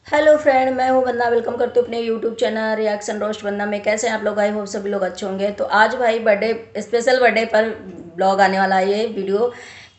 Hello friend, मैं हूँ वंदना। Welcome करती हूँ अपने यूट्यूब चैनल रिएक्शन रोस्ट वंदना में। कैसे हैं आप लोग? आई होप सभी लोग अच्छे होंगे। तो आज भाई बर्थडे, स्पेशल बर्थडे पर ब्लॉग आने वाला है, ये वीडियो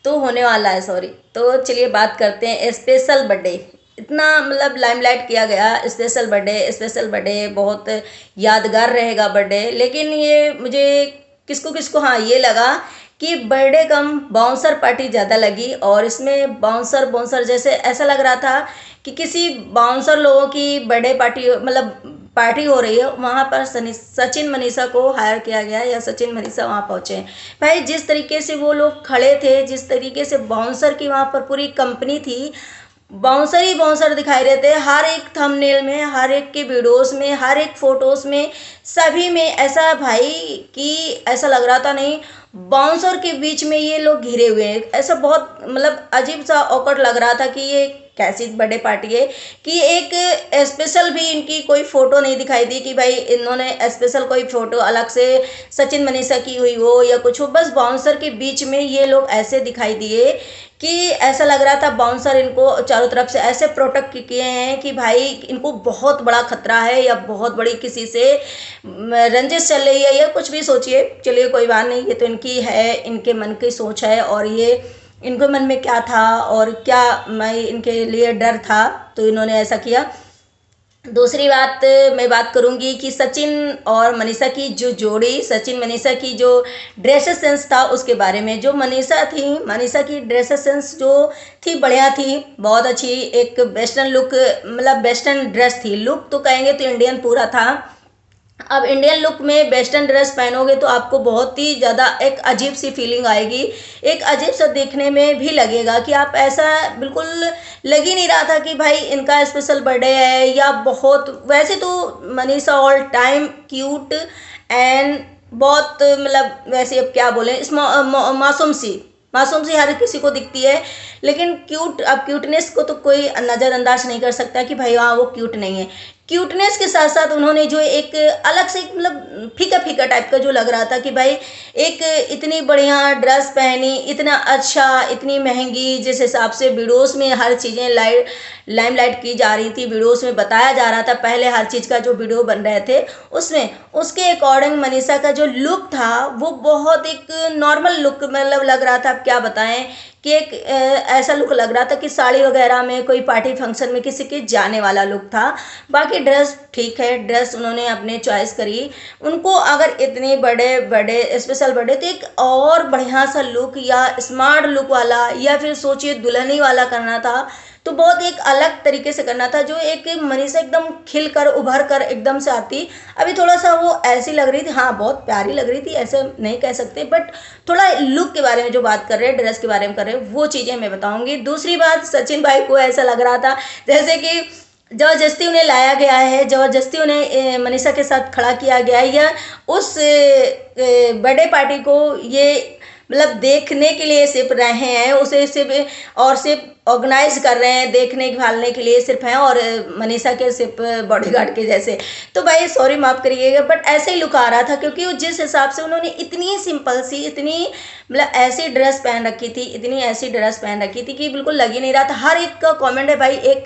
तो होने वाला है, सॉरी। तो चलिए बात करते हैं स्पेशल बर्थडे। इतना मतलब लाइमलाइट किया गया स्पेशल बर्थडे, स्पेशल बर्थडे बहुत यादगार रहेगा बर्थडे। लेकिन ये मुझे किसको किसको हाँ ये लगा कि बर्थडे कम बाउंसर पार्टी ज़्यादा लगी। और इसमें बाउंसर बाउंसर जैसे ऐसा लग रहा था कि किसी बाउंसर लोगों की बर्थडे पार्टी, मतलब पार्टी हो रही है, वहाँ पर सचिन मनीषा को हायर किया गया या सचिन मनीषा वहाँ पहुँचे। भाई जिस तरीके से वो लोग खड़े थे, जिस तरीके से बाउंसर की वहाँ पर पूरी कंपनी थी, बाउंसर ही बाउंसर दिखाई देते हैं हर एक थंबनेल में, हर एक के वीडियोस में, हर एक फोटोज में, सभी में। ऐसा भाई कि ऐसा लग रहा था नहीं, बाउंसर के बीच में ये लोग घिरे हुए हैं। ऐसा बहुत मतलब अजीब सा ऑकवर्ड लग रहा था कि ये कैसी बर्थडे पार्टी है कि एक स्पेशल भी इनकी कोई फोटो नहीं दिखाई दी कि भाई इन्होंने स्पेशल कोई फोटो अलग से सचिन मनीषा की हुई हो या कुछ हो। बस बाउंसर के बीच में ये लोग ऐसे दिखाई दिए कि ऐसा लग रहा था बाउंसर इनको चारों तरफ से ऐसे प्रोटेक्ट किए हैं कि भाई इनको बहुत बड़ा खतरा है या बहुत बड़ी किसी से रंजिश चल रही है या कुछ भी सोचिए। चलिए कोई बात नहीं, ये तो इनकी है, इनके मन की सोच है। और ये इनके मन में क्या था और क्या मैं इनके लिए डर था, तो इन्होंने ऐसा किया। दूसरी बात मैं बात करूंगी कि सचिन और मनीषा की जो जोड़ी, सचिन मनीषा की जो ड्रेस सेंस था उसके बारे में। जो मनीषा थी, मनीषा की ड्रेस सेंस जो थी बढ़िया थी, बहुत अच्छी। एक वेस्टर्न लुक, मतलब वेस्टर्न ड्रेस थी। लुक तो कहेंगे तो इंडियन पूरा था। अब इंडियन लुक में वेस्टर्न ड्रेस पहनोगे तो आपको बहुत ही ज़्यादा एक अजीब सी फीलिंग आएगी, एक अजीब सा देखने में भी लगेगा कि आप ऐसा बिल्कुल लग ही नहीं रहा था कि भाई इनका स्पेशल बर्थडे है या बहुत। वैसे तो Manisha all time cute and बहुत मतलब वैसे अब क्या बोले, मासूम सी हर किसी को दिखती है। लेकिन क्यूट, अब क्यूटनेस को तो कोई नज़रअंदाज नहीं कर सकता कि भाई हाँ वो क्यूट नहीं है। क्यूटनेस के साथ साथ उन्होंने जो एक अलग से मतलब फीका फीका टाइप का जो लग रहा था कि भाई एक इतनी बढ़िया ड्रेस पहनी, इतना अच्छा, इतनी महंगी, जिस हिसाब से वीडियोस में हर चीज़ें लाइमलाइट की जा रही थी, वीडियोस में बताया जा रहा था, पहले हर चीज़ का जो वीडियो बन रहे थे उसमें उसके अकॉर्डिंग मनीषा का जो लुक था वो बहुत एक नॉर्मल लुक मतलब लग रहा था। अब क्या बताएं कि एक ऐसा लुक लग रहा था कि साड़ी वगैरह में कोई पार्टी फंक्शन में किसी के जाने वाला लुक था। बाकी ड्रेस ठीक है, ड्रेस उन्होंने अपने चॉइस करी। उनको अगर इतनी बड़े बड़े स्पेशल बर्थडे तो एक और बढ़िया सा लुक या स्मार्ट लुक वाला या फिर सोचिए दुल्हनी वाला करना था, तो बहुत एक अलग तरीके से करना था। जो एक मनीषा एकदम खिल कर उभर कर एकदम से आती, अभी थोड़ा सा वो ऐसी लग रही थी। हाँ बहुत प्यारी लग रही थी, ऐसे नहीं कह सकते, बट थोड़ा लुक के बारे में जो बात कर रहे हैं, ड्रेस के बारे में कर रहे हैं, वो चीज़ें मैं बताऊंगी। दूसरी बात, सचिन भाई को ऐसा लग रहा था जैसे कि ज़बरदस्ती उन्हें लाया गया है, ज़बरदस्ती उन्हें मनीषा के साथ खड़ा किया गया है, या उस बर्थडे पार्टी को ये मतलब देखने के लिए सिर्फ रहे हैं, उसे सिर्फ और सिर्फ ऑर्गेनाइज कर रहे हैं, देखने भालने के लिए सिर्फ हैं, और मनीषा के सिर्फ बॉडीगार्ड के जैसे। तो भाई सॉरी माफ़ करिएगा, बट ऐसे ही लुक आ रहा था क्योंकि वो जिस हिसाब से उन्होंने इतनी सिंपल सी, इतनी मतलब ऐसी ड्रेस पहन रखी थी, इतनी ऐसी ड्रेस पहन रखी थी कि बिल्कुल लग ही नहीं रहा था। हर एक का कमेंट है भाई एक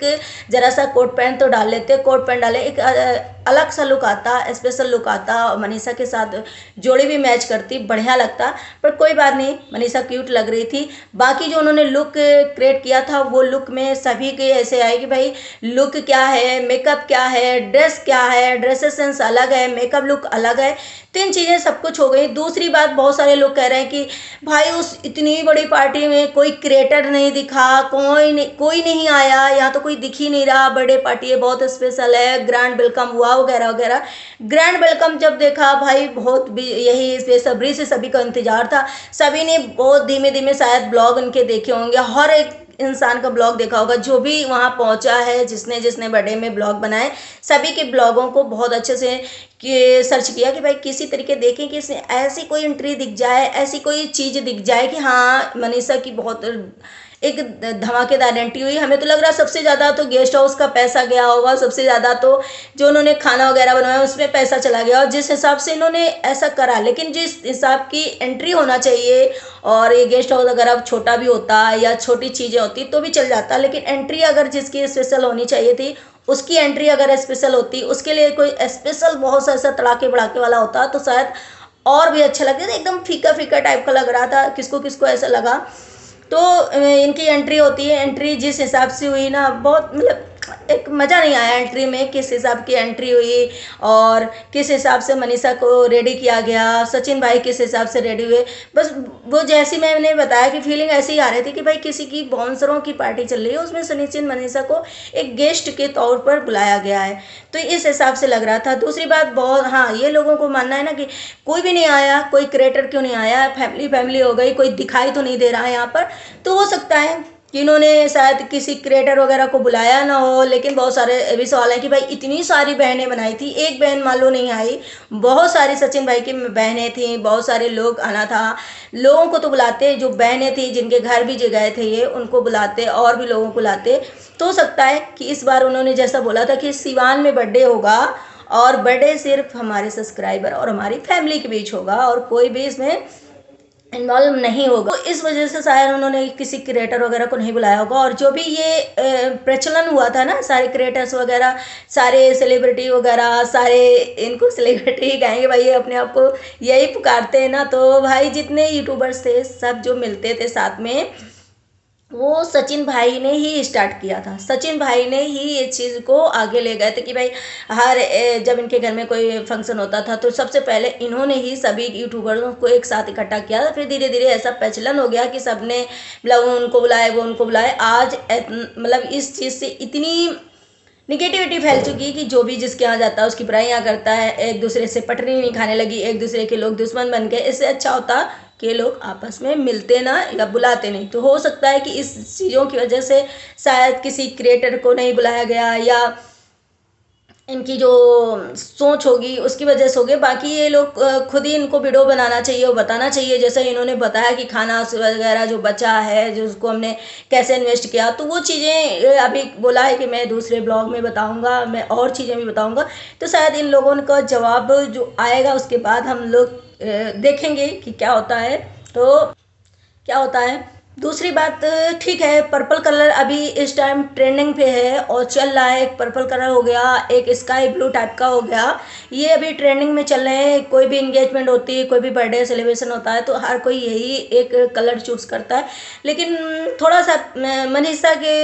जरा सा कोट पैंट तो डाल लेते, कोट पैंट डाले एक अलग सा लुक आता, स्पेशल लुक आता, मनीषा के साथ जोड़ी भी मैच करती, बढ़िया लगता। पर कोई बात नहीं, मनीषा क्यूट लग रही थी। बाकी जो उन्होंने लुक क्रिएट किया था वो लुक में सभी के ऐसे आए कि भाई लुक क्या है, मेकअप क्या है, ड्रेस क्या है, ड्रेसेस सेंस अलग है, मेकअप लुक अलग है, तीन चीज़ें सब कुछ हो गई। दूसरी बात, बहुत सारे लोग कह रहे हैं कि भाई उस इतनी बड़ी पार्टी में कोई क्रिएटर नहीं दिखा, कोई नहीं आया, यहाँ तो कोई दिख ही नहीं रहा, बर्थडे पार्टी है, बहुत स्पेशल है, ग्रैंड वेलकम हुआ वगैरह वगैरह। ग्रैंड वेलकम जब देखा भाई बहुत भी यही बेसब्री से सभी का इंतजार था। सभी ने बहुत धीमे धीमे शायद ब्लॉग उनके देखे होंगे, हर एक इंसान का ब्लॉग देखा होगा जो भी वहाँ पहुँचा है, जिसने जिसने बर्थडे में ब्लॉग बनाए, सभी के ब्लॉगों को बहुत अच्छे से कि सर्च किया कि भाई किसी तरीके देखें कि ऐसी कोई एंट्री दिख जाए, ऐसी कोई चीज़ दिख जाए कि हाँ मनीषा की बहुत एक धमाकेदार एंट्री हुई। हमें तो लग रहा है सबसे ज़्यादा तो गेस्ट हाउस का पैसा गया होगा, सबसे ज़्यादा तो जो उन्होंने खाना वगैरह बनवाया उसमें पैसा चला गया, और जिस हिसाब से इन्होंने ऐसा करा। लेकिन जिस हिसाब की एंट्री होना चाहिए, और ये गेस्ट हाउस अगर अब छोटा भी होता या छोटी चीज़ें होती तो भी चल जाता, लेकिन एंट्री अगर जिसकी स्पेशल होनी चाहिए थी उसकी एंट्री अगर स्पेशल होती, उसके लिए कोई स्पेशल बहुत सा ऐसा तड़ाके भड़ाके वाला होता तो शायद और भी अच्छा लगता था। एकदम फीका फीका टाइप का लग रहा था, किसको किसको ऐसा लगा। तो इनकी एंट्री होती है, एंट्री जिस हिसाब से हुई ना, बहुत मतलब एक मज़ा नहीं आया एंट्री में, किस हिसाब की एंट्री हुई और किस हिसाब से मनीषा को रेडी किया गया, सचिन भाई किस हिसाब से रेडी हुए। बस वो जैसी मैंने बताया कि फीलिंग ऐसी ही आ रही थी कि भाई किसी की बाउंसरों की पार्टी चल रही है, उसमें सचिन मनीषा को एक गेस्ट के तौर पर बुलाया गया है, तो इस हिसाब से लग रहा था। दूसरी बात बहुत, हाँ, ये लोगों को मानना है ना कि कोई भी नहीं आया, कोई क्रिएटर क्यों नहीं आया, फैमिली फैमिली हो गई, कोई दिखाई तो नहीं दे रहा है यहाँ पर। तो हो सकता है कि इन्होंने शायद किसी क्रिएटर वगैरह को बुलाया ना हो, लेकिन बहुत सारे भी सवाल हैं कि भाई इतनी सारी बहनें बनाई थी, एक बहन मान लो नहीं आई, बहुत सारी सचिन भाई की बहनें थी, बहुत सारे लोग आना था। लोगों को तो बुलाते, जो बहनें थी जिनके घर भी गए थे ये, उनको बुलाते और भी लोगों को बुलाते। तो हो सकता है कि इस बार उन्होंने जैसा बोला था कि सिवान में बर्थडे होगा और बर्थडे सिर्फ हमारे सब्सक्राइबर और हमारी फैमिली के बीच होगा और कोई भी इसमें इन्वॉल्व नहीं होगा, तो इस वजह से शायद उन्होंने किसी क्रिएटर वगैरह को नहीं बुलाया होगा। और जो भी ये प्रचलन हुआ था ना, सारे क्रिएटर्स वगैरह, सारे सेलिब्रिटी वगैरह, सारे इनको सेलिब्रिटी ही कहेंगे भाई, ये अपने आप को यही पुकारते हैं ना, तो भाई जितने यूट्यूबर्स थे सब जो मिलते थे साथ में, वो सचिन भाई ने ही स्टार्ट किया था। सचिन भाई ने ही ये चीज़ को आगे ले गए थे कि भाई हर जब इनके घर में कोई फंक्शन होता था तो सबसे पहले इन्होंने ही सभी यूट्यूबरों को एक साथ इकट्ठा किया था। फिर धीरे धीरे ऐसा प्रचलन हो गया कि सबने मतलब उनको बुलाए, वो उनको बुलाए। आज मतलब इस चीज़ से इतनी निगेटिविटी फैल चुकी है कि जो भी जिसके यहाँ जाता है उसकी बुराइयाँ करता है, एक दूसरे से पटरी नहीं खाने लगी, एक दूसरे के लोग दुश्मन बन गए। इससे अच्छा होता कि लोग आपस में मिलते ना या बुलाते नहीं। तो हो सकता है कि इस चीज़ों की वजह से शायद किसी क्रिएटर को नहीं बुलाया गया, या इनकी जो सोच होगी उसकी वजह से हो गए। बाकी ये लोग खुद ही इनको वीडियो बनाना चाहिए और बताना चाहिए, जैसे इन्होंने बताया कि खाना वगैरह जो बचा है, जो उसको हमने कैसे इन्वेस्ट किया, तो वो चीज़ें अभी बोला है कि मैं दूसरे ब्लॉग में बताऊंगा, मैं और चीज़ें भी बताऊंगा। तो शायद इन लोगों का जवाब जो आएगा उसके बाद हम लोग देखेंगे कि क्या होता है, तो क्या होता है। दूसरी बात, ठीक है, पर्पल कलर अभी इस टाइम ट्रेंडिंग पे है और चल रहा है। एक पर्पल कलर हो गया, एक स्काई ब्लू टाइप का हो गया, ये अभी ट्रेंडिंग में चल रहे हैं। कोई भी इंगेजमेंट होती है, कोई भी बर्थडे सेलिब्रेशन होता है तो हर कोई यही एक कलर चूज करता है। लेकिन थोड़ा सा मनीषा के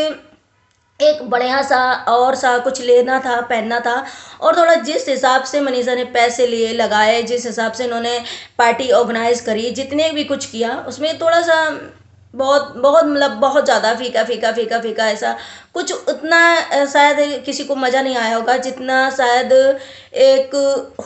एक बढ़िया सा और सा कुछ लेना था, पहनना था। और थोड़ा जिस हिसाब से मनीषा ने पैसे लिए लगाए, जिस हिसाब से इन्होंने पार्टी ऑर्गेनाइज करी, जितने भी कुछ किया, उसमें थोड़ा सा बहुत बहुत मतलब बहुत ज़्यादा फीका फीका फीका फीका ऐसा कुछ, उतना शायद किसी को मज़ा नहीं आया होगा जितना शायद एक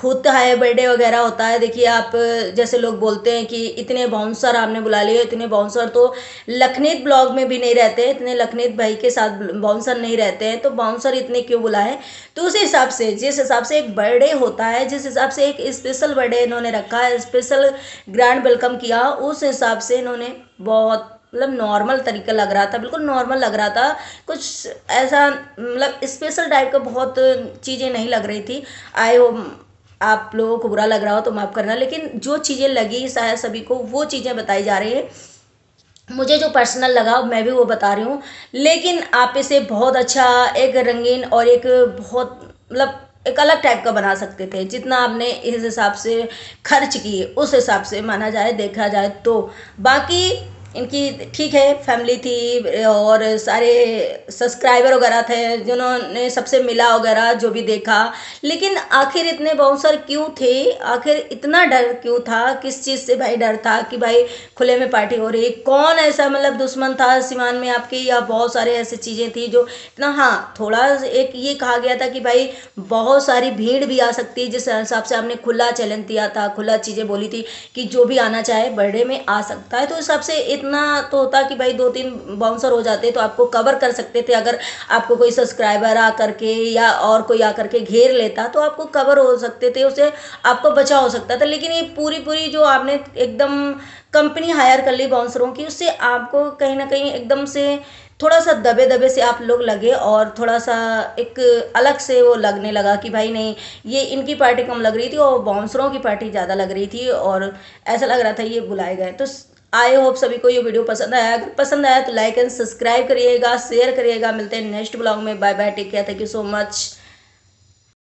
होता है बर्थडे वगैरह होता है। देखिए आप, जैसे लोग बोलते हैं कि इतने बाउंसर आपने बुला लिए, इतने बाउंसर तो लखनीत ब्लॉग में भी नहीं रहते, इतने लखनीत भाई के साथ बाउंसर नहीं रहते हैं, तो बाउंसर इतने क्यों बुलाए। तो उस हिसाब से, जिस हिसाब से एक बर्थडे होता है, जिस हिसाब से एक स्पेशल बर्थडे इन्होंने रखा है, स्पेशल ग्रैंड वेलकम किया, उस हिसाब से इन्होंने बहुत मतलब नॉर्मल तरीका लग रहा था, बिल्कुल नॉर्मल लग रहा था, कुछ ऐसा मतलब स्पेशल टाइप का बहुत चीज़ें नहीं लग रही थी। आई होप आप लोगों को बुरा लग रहा हो तो माफ़ करना, लेकिन जो चीज़ें लगी शायद सभी को वो चीज़ें बताई जा रही है। मुझे जो पर्सनल लगा मैं भी वो बता रही हूँ। लेकिन आप इसे बहुत अच्छा एक रंगीन और एक बहुत मतलब एक अलग टाइप का बना सकते थे, जितना आपने इस हिसाब से खर्च किए उस हिसाब से माना जाए, देखा जाए तो। बाकी इनकी ठीक है, फैमिली थी और सारे सब्सक्राइबर वगैरह थे जिन्होंने सबसे मिला वगैरह जो भी देखा। लेकिन आखिर इतने बाउंसर क्यों थे, आखिर इतना डर क्यों था, किस चीज़ से भाई डर था कि भाई खुले में पार्टी हो रही, कौन ऐसा मतलब दुश्मन था सिवान में आपके, या बहुत सारे ऐसी चीज़ें थी जो इतना। हाँ, थोड़ा एक ये कहा गया था कि भाई बहुत सारी भीड़ भी आ सकती है, जिस हिसाब से आपने खुला चैलेंज दिया था, खुला चीज़ें बोली थी कि जो भी आना चाहे बर्थडे में आ सकता है। तो इस हिसाब से इतना तो होता कि भाई 2-3 बाउंसर हो जाते तो आपको कवर कर सकते थे। अगर आपको कोई सब्सक्राइबर आ करके या और कोई आ करके घेर लेता तो आपको कवर हो सकते थे, उससे आपको बचाव हो सकता था। लेकिन ये पूरी पूरी जो आपने एकदम कंपनी हायर कर ली बाउंसरों की, उससे आपको कहीं ना कहीं एकदम से थोड़ा सा दबे दबे से आप लोग लगे और थोड़ा सा एक अलग से वो लगने लगा कि भाई नहीं, ये इनकी पार्टी कम लग रही थी और बाउंसरों की पार्टी ज़्यादा लग रही थी और ऐसा लग रहा था ये बुलाए गए। तो आई होप सभी को ये वीडियो पसंद आया। अगर पसंद आया तो लाइक एंड सब्सक्राइब करिएगा, शेयर करिएगा। मिलते हैं नेक्स्ट ब्लॉग में। Bye bye, take care, thank you so much.